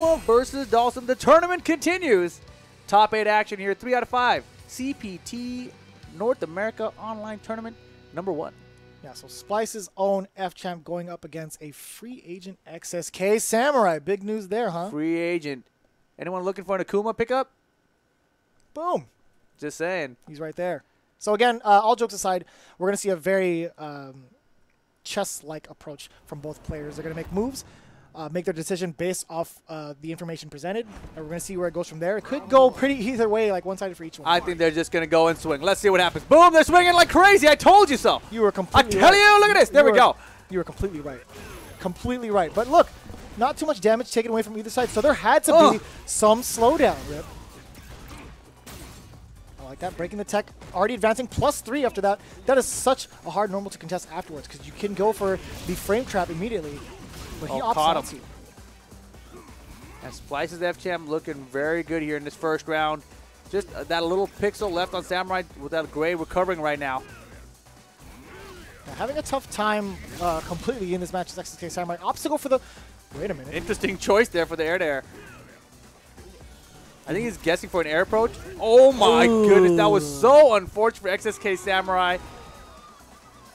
Versus Dawson. The tournament continues. Top 8 action here. 3 out of 5. CPT North America Online Tournament number 1. Yeah, so SPLYCE's own FCHAMP going up against a free agent XSK Samurai. Big news there, huh? Free agent. Anyone looking for an Akuma pickup? Boom. Just saying. He's right there. So again, all jokes aside, we're going to see a very chess-like approach from both players. They're going to make moves, make their decision based off the information presented, and we're going to see where it goes from there. It could go pretty either way, like one-sided for each one. I think they're just going to go and swing. Let's see what happens. Boom, they're swinging like crazy. I told you so. You were completely I tell right. you, look at this. There we go. You were completely right. Completely right. But look, not too much damage taken away from either side, so there had to be some slowdown, Rip. I like that. Breaking the tech, already advancing, +3 after that. That is such a hard normal to contest afterwards because you can go for the frame trap immediately. But he opts not to. And SPLYCE's FCHAMP looking very good here in this first round. Just that little pixel left on Samurai with that gray recovering right now. Having a tough time completely in this match is XSK Samurai. Opts to go for the... Wait a minute. Interesting choice there for the air-to-air. I think he's guessing for an air approach. Oh my goodness, that was so unfortunate for XSK Samurai.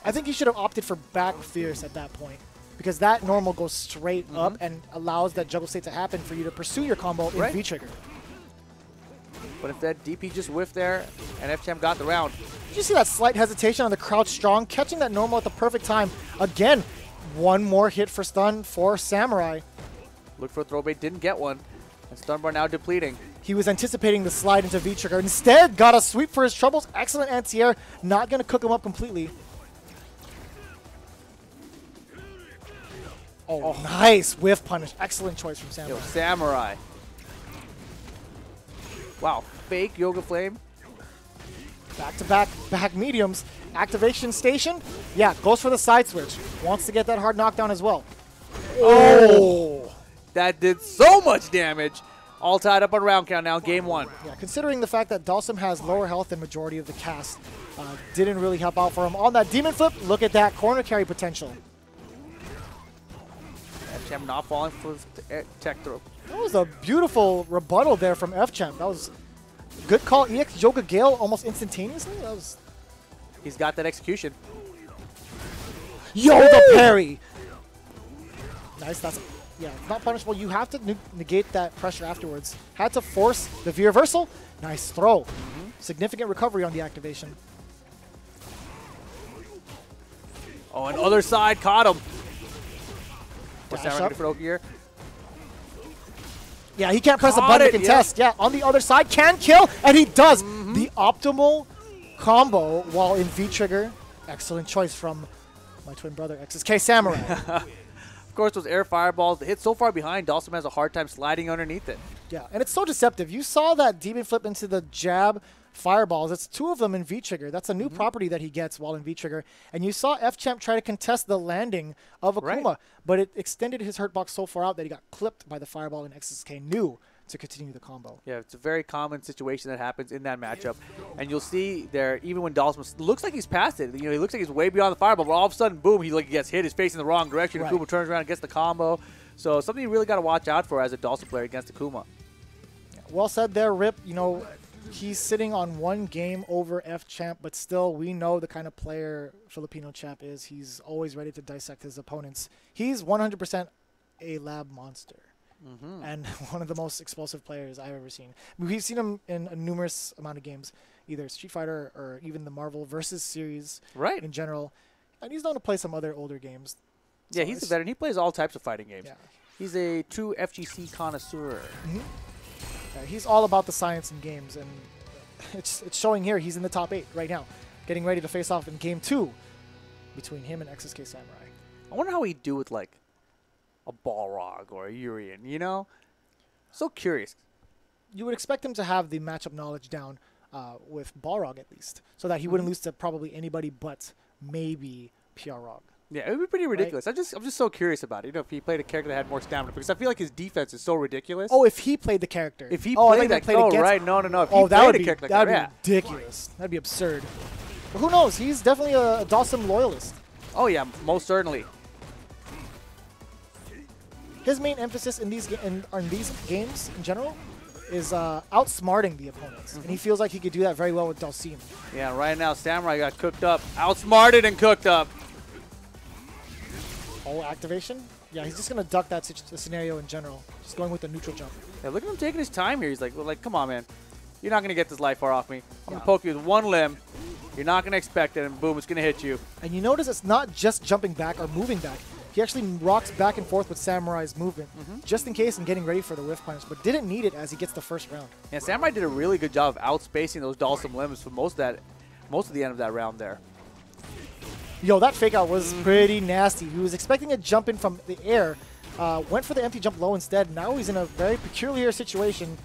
I think he should have opted for back fierce at that point, because that normal goes straight up and allows that juggle state to happen for you to pursue your combo in V-trigger. But instead, DP just whiffed there, and FCHAMP got the round. Did you see that slight hesitation on the crouch strong, catching that normal at the perfect time? Again, one more hit for stun for Samurai. Looked for a throw bait, didn't get one. And stun bar now depleting. He was anticipating the slide into V-trigger. Instead, got a sweep for his troubles. Excellent anti-air. Not going to cook him up completely. Oh, nice whiff punish. Excellent choice from Samurai. Yo, Samurai. Wow, fake Yoga Flame. Back-to-back back mediums. Activation station. Yeah, goes for the side switch. Wants to get that hard knockdown as well. Oh! That did so much damage. All tied up on round count now, game 1. Yeah, considering the fact that Dalsum has lower health than majority of the cast, didn't really help out for him. On that demon flip, look at that corner carry potential. FCHAMP not falling for the tech throw. That was a beautiful rebuttal there from FCHAMP. That was good call. EX Yoga Gale almost instantaneously. That was. He's got that execution. Yo, the parry. Nice. That's not punishable. You have to negate that pressure afterwards. Had to force the V reversal. Nice throw. Significant recovery on the activation. Oh, and other side caught him. Dash up. For here. Yeah, he can't press a button to contest. Yeah, on the other side, can kill, and he does. The optimal combo while in V-trigger. Excellent choice from my twin brother, XSK Samurai. Of course, those air fireballs, they hit so far behind, Dalsum has a hard time sliding underneath it. Yeah, and it's so deceptive. You saw that demon flip into the jab fireballs. It's 2 of them in V-trigger. That's a new property that he gets while in V-trigger. And you saw FCHAMP try to contest the landing of Akuma, but it extended his hurt box so far out that he got clipped by the fireball, and XSK knew to continue the combo. Yeah, it's a very common situation that happens in that matchup. And you'll see there, even when Dalsum looks like he's past it, you know, he looks like he's way beyond the fireball, but all of a sudden, boom, he gets hit, he's facing the wrong direction, Akuma turns around and gets the combo. So something you really got to watch out for as a Dalsum player against Akuma. Yeah, well said there, Rip. You know, he's sitting on 1 game over FCHAMP, but still, we know the kind of player Filipino champ is. He's always ready to dissect his opponents. He's 100% a lab monster. And one of the most explosive players I've ever seen. We've seen him in a numerous amount of games, either Street Fighter or even the Marvel Versus series in general. And he's known to play some other older games. Yeah, so he's a veteran. He plays all types of fighting games. Yeah. He's a true FGC connoisseur. Yeah, he's all about the science in games, and it's showing here. He's in the top 8 right now, getting ready to face off in game 2 between him and XSK Samurai. I wonder how he'd do with, like, a Balrog or a Urian, you know? So curious. You would expect him to have the matchup knowledge down with Balrog at least, so that he wouldn't lose to probably anybody but maybe PRog. Yeah, it would be pretty ridiculous. I'm just so curious about it. You know, if he played a character that had more stamina, because I feel like his defense is so ridiculous. Oh, if he played the character. If he played that, right? No. If he that would be ridiculous. That'd be absurd. But who knows? He's definitely a Dalsum loyalist. Oh yeah, most certainly. his main emphasis in these games in general is outsmarting the opponents, and he feels like he could do that very well with Dalsim. Yeah, right now Samurai got cooked up, outsmarted and cooked up. Oh, activation? Yeah, he's just gonna duck that scenario in general. Just going with the neutral jump. Yeah, look at him taking his time here. He's like, well, come on, man. You're not gonna get this life bar off me. I'm gonna poke you with one limb. You're not gonna expect it, and boom, it's gonna hit you. And you notice it's not just jumping back or moving back. He actually rocks back and forth with Samurai's movement, just in case and getting ready for the whiff punish, but didn't need it as he gets the first round. Yeah, Samurai did a really good job of outspacing those Dalsim limbs for most of the end of that round there. Yo, that fake out was pretty nasty. He was expecting a jump in from the air, went for the empty jump low instead. Now he's in a very peculiar situation.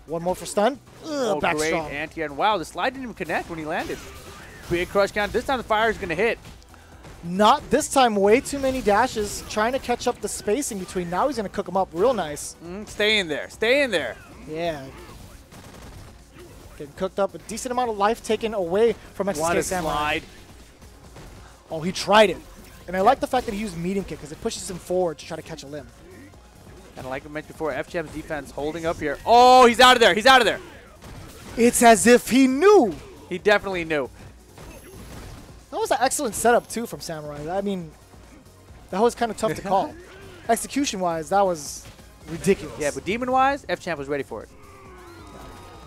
One more for stun. Oh, back great strong. anti-air. And wow, the slide didn't even connect when he landed. Big crush count. This time the fire is going to hit. Not this time. Way too many dashes. Trying to catch up the spacing between. Now he's going to cook him up real nice. Stay in there. Stay in there. Yeah. Getting cooked up. A decent amount of life taken away from XSK What a Samurai. slide. Oh, he tried it. And I like the fact that he used medium kick because it pushes him forward to try to catch a limb. And like I mentioned before, FCHAMP's defense holding up here. Oh, he's out of there. He's out of there. It's as if he knew. He definitely knew. That was an excellent setup, too, from Samurai. I mean, that was kind of tough to call. Execution-wise, that was ridiculous. Yeah, but demon-wise, FCHAMP was ready for it.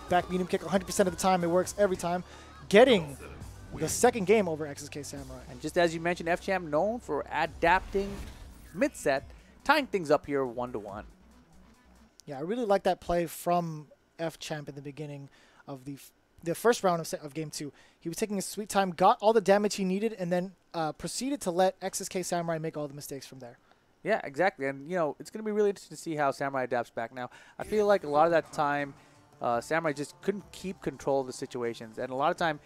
Back medium kick 100% of the time. It works every time. Getting the second game over XSK Samurai. And just as you mentioned, FCHAMP known for adapting mid-set, tying things up here 1-1. Yeah, I really like that play from FCHAMP in the beginning of the first round of Game 2. He was taking his sweet time, got all the damage he needed, and then proceeded to let XSK Samurai make all the mistakes from there. Yeah, exactly. And, you know, it's going to be really interesting to see how Samurai adapts back now. I feel like a lot of that time, Samurai just couldn't keep control of the situations. And a lot of time,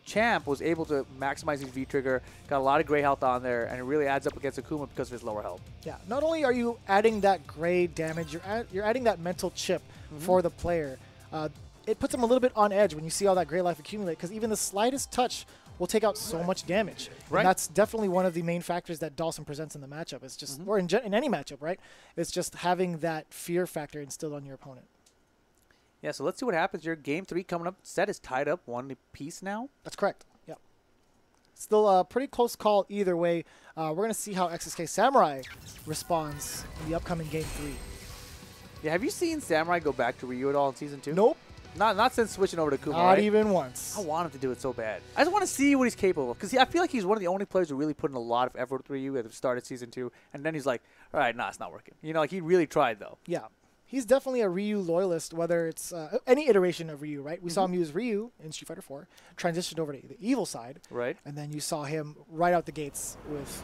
Champ was able to maximize his V-trigger, got a lot of gray health on there, and it really adds up against Akuma because of his lower health. Yeah, not only are you adding that gray damage, you're adding that mental chip for the player. It puts him a little bit on edge when you see all that gray life accumulate, because even the slightest touch will take out so much damage. Right. And that's definitely one of the main factors that Dalsim presents in the matchup. It's just, or in any matchup, right? It's just having that fear factor instilled on your opponent. Yeah, so let's see what happens here. Game 3 coming up. Set is tied up 1 apiece now. That's correct. Yep. Still a pretty close call either way. We're going to see how XSK Samurai responds in the upcoming Game 3. Yeah, have you seen Samurai go back to Ryu at all in Season 2? Nope. Not since switching over to Kuma, Not even once. I want him to do it so bad. I just want to see what he's capable of. Because I feel like he's one of the only players who really put in a lot of effort with Ryu at the start of Season 2. And then he's like, all right, nah, it's not working. You know, like he really tried, though. Yeah. He's definitely a Ryu loyalist, whether it's any iteration of Ryu, right? We saw him use Ryu in Street Fighter 4, transitioned over to the evil side. Right. And then you saw him right out the gates with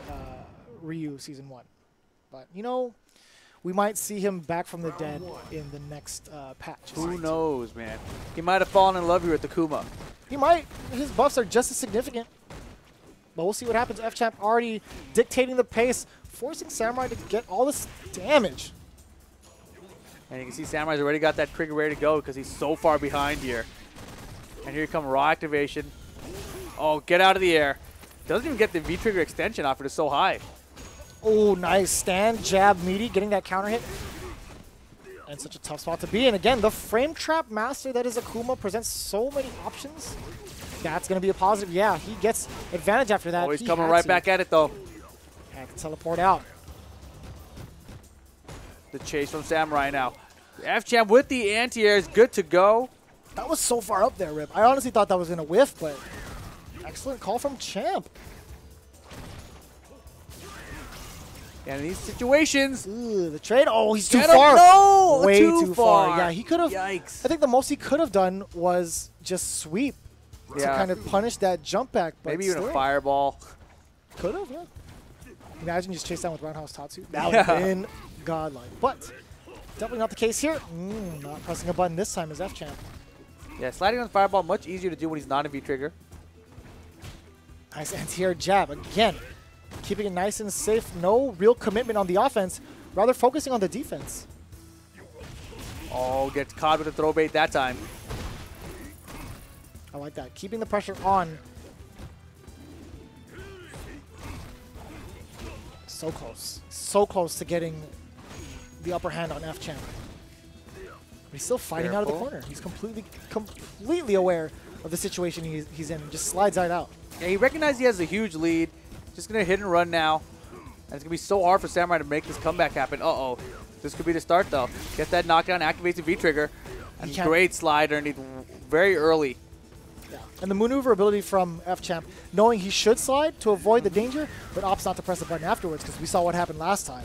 Ryu Season 1. But, you know, we might see him back from the dead in the next patch. Who knows, man? He might have fallen in love here with the Kuma. He might. His buffs are just as significant. But we'll see what happens. FCHAMP already dictating the pace, forcing Samurai to get all this damage. And you can see Samurai's already got that trigger ready to go because he's so far behind here. And here comes raw activation. Oh, get out of the air. Doesn't even get the V-trigger extension off. It is so high. Oh, nice. Stand, jab, meaty, getting that counter hit. And such a tough spot to be in. Again, the frame trap master that is Akuma presents so many options. That's going to be a positive. Yeah, he gets advantage after that. Oh, he's coming right back at it, though. Had to teleport out. The chase from Samurai now. FCHAMP with the anti-air is good to go. That was so far up there, Rip. I honestly thought that was going to whiff, but excellent call from Champ. And in these situations, the trade. Oh, he's too far. No, way too far. Yeah, he could have. Yikes. I think the most he could have done was just sweep to kind of punish that jump back. But maybe even a fireball. Could have, yeah. Imagine just chase down with Roundhouse Tatsu. That would have been godlike. But definitely not the case here. Not pressing a button this time as FCHAMP. Yeah, sliding on the fireball, much easier to do when he's not in V-trigger. Nice anti-air jab. Again, keeping it nice and safe. No real commitment on the offense. Rather focusing on the defense. Oh, gets caught with a throw bait that time. I like that. Keeping the pressure on. So close. So close to getting the upper hand on FCHAMP. But he's still fighting out of the corner. He's completely aware of the situation he's in and just slides right out. Yeah, he recognized he has a huge lead. Just going to hit and run now. And it's going to be so hard for Samurai to make this comeback happen. Uh-oh. This could be the start, though. Get that knockdown, activates the V-trigger. And great slide underneath very early. Yeah. And the maneuverability from FCHAMP, knowing he should slide to avoid the danger, but opts not to press the button afterwards because we saw what happened last time.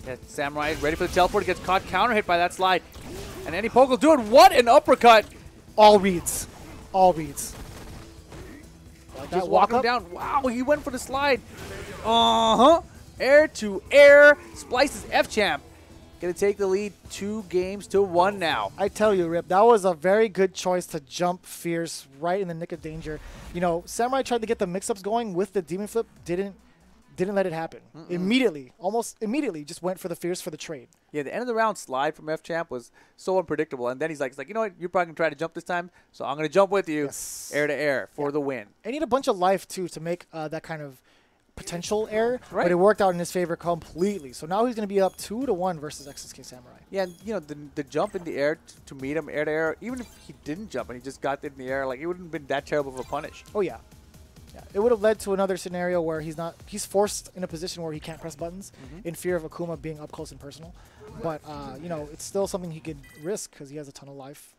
Yeah, Samurai ready for the teleport. Gets caught counter hit by that slide. And any poke will do it. What an uppercut. All reads. All reads. Like just walking down. Wow, he went for the slide. Uh-huh. Air to air. SPLYCE's FCHAMP. Going to take the lead 2-1 now. I tell you, Rip, that was a very good choice to jump Fierce right in the nick of danger. You know, Samurai tried to get the mix-ups going with the Demon Flip. Didn't let it happen. Immediately, almost immediately, just went for the Fierce for the trade. Yeah, the end of the round slide from FCHAMP was so unpredictable. And then he's like, you know what? You're probably going to try to jump this time, so I'm going to jump with you. Yes. Air to air for the win. I need a bunch of life, too, to make that kind of potential air, right. But it worked out in his favor completely. So now he's going to be up 2-1 versus XSK Samurai. Yeah, and you know, the jump in the air to meet him air to air, even if he didn't jump and he just got it in the air, like it wouldn't have been that terrible of a punish. Oh, yeah. Yeah, it would have led to another scenario where he's forced in a position where he can't press buttons in fear of Akuma being up close and personal. But, you know, it's still something he could risk because he has a ton of life,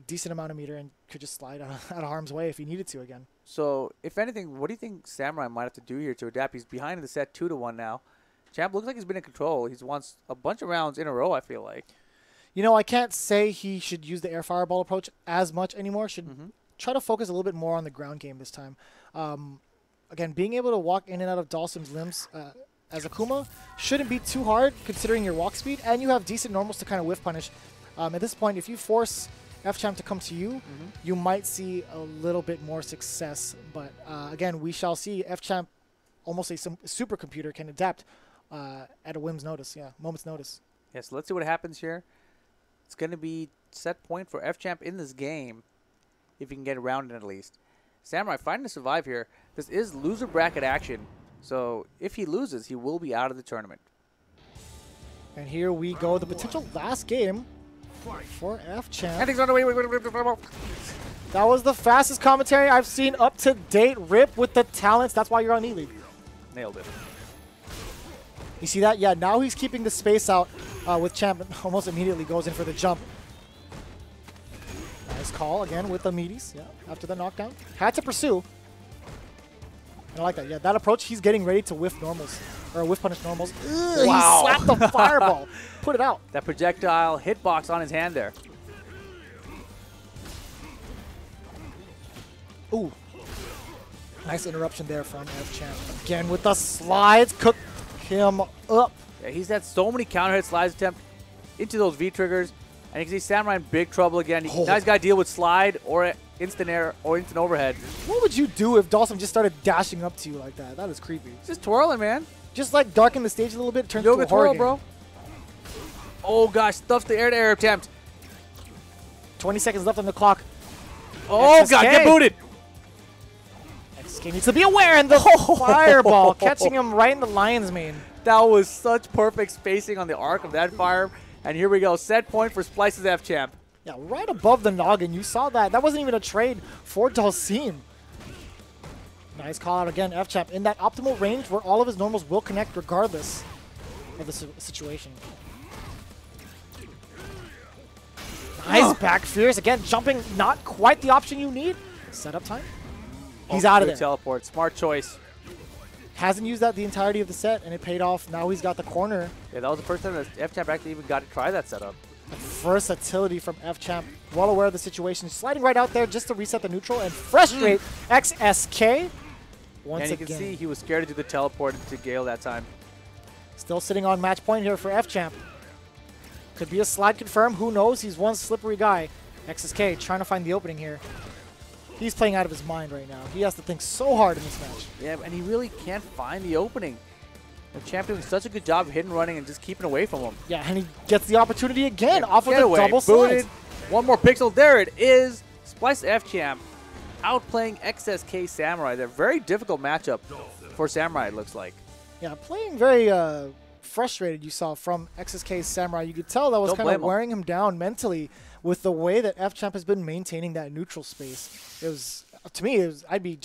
decent amount of meter, and could just slide out of harm's way if he needed to again. So, if anything, what do you think Samurai might have to do here to adapt? He's behind in the set 2-1 now. Champ looks like he's been in control. He's won a bunch of rounds in a row, I feel like. You know, I can't say he should use the air fireball approach as much anymore. Should try to focus a little bit more on the ground game this time. Again, being able to walk in and out of Dalsim's limbs as Akuma shouldn't be too hard considering your walk speed, and you have decent normals to kind of whiff punish. At this point, if you force FCHAMP to come to you, you might see a little bit more success. But again, we shall see. FCHAMP, almost a supercomputer, can adapt at a moment's notice. Yeah, so let's see what happens here. It's going to be set point for FCHAMP in this game, if he can get around it at least. Samurai fighting to survive here. This is loser bracket action, so if he loses, he will be out of the tournament. And here we go, the potential last game for FCHAMP. That was the fastest commentary I've seen up to date. Rip with the talents. That's why you're on E-League. Nailed it. You see that? Yeah, now he's keeping the space out with Champ. Almost immediately goes in for the jump. Nice call again with the meaties. Yeah, after the knockdown. Had to pursue. I like that. Yeah, that approach, he's getting ready to whiff normals. Or whiff punish normals. Ugh, wow. He slapped the fireball. Put it out. That projectile hitbox on his hand there. Ooh. Nice interruption there from FCHAMP. Again with the slides. Cooked him up. Yeah, he's had so many counter hit slides attempt into those V-triggers. And you can see Samurai in big trouble again. Now he's got to deal with slide or instant air or instant overhead. What would you do if Dalsim just started dashing up to you like that? That is creepy. Just twirling, man. Just like darken the stage a little bit, turns Yoga into a horror twirl, game. bro. Oh gosh, stuffs the air-to-air attempt. 20 seconds left on the clock. Oh XSK. god, get booted. XSK needs to be aware, and the fireball catching him right in the lion's mane. That was such perfect spacing on the arc of that fire. And here we go, set point for SPLYCE's FCHAMP. Yeah, right above the noggin. You saw that. That wasn't even a trade for Dalsim. Nice call out again, FCHAMP in that optimal range where all of his normals will connect regardless of the situation. Nice back fierce. Again, jumping, not quite the option you need. Setup time. He's out of there. Teleport, smart choice. Hasn't used that the entirety of the set, and it paid off. Now he's got the corner. Yeah, that was the first time that FCHAMP actually even got to try that setup. Versatility from FCHAMP. Well aware of the situation. Sliding right out there just to reset the neutral and frustrate XSK. Once and you again. can see he was scared to do the teleport to Gale that time. Still sitting on match point here for FCHAMP. Could be a slide confirmed. Who knows? He's one slippery guy. XSK trying to find the opening here. He's playing out of his mind right now. He has to think so hard in this match. Yeah, and he really can't find the opening. The champ doing such a good job of hitting, running, and just keeping away from him. Yeah, and he gets the opportunity again off of the away. double Booted. slides. One more pixel. There it is. SPLYCE FCHAMP outplaying XSK Samurai. They're a very difficult matchup for Samurai, it looks like. Yeah, playing very frustrated you saw from XSK Samurai. You could tell that was Don't kind of blame him. wearing him down mentally with the way that FCHAMP has been maintaining that neutral space. It was, to me, I'd be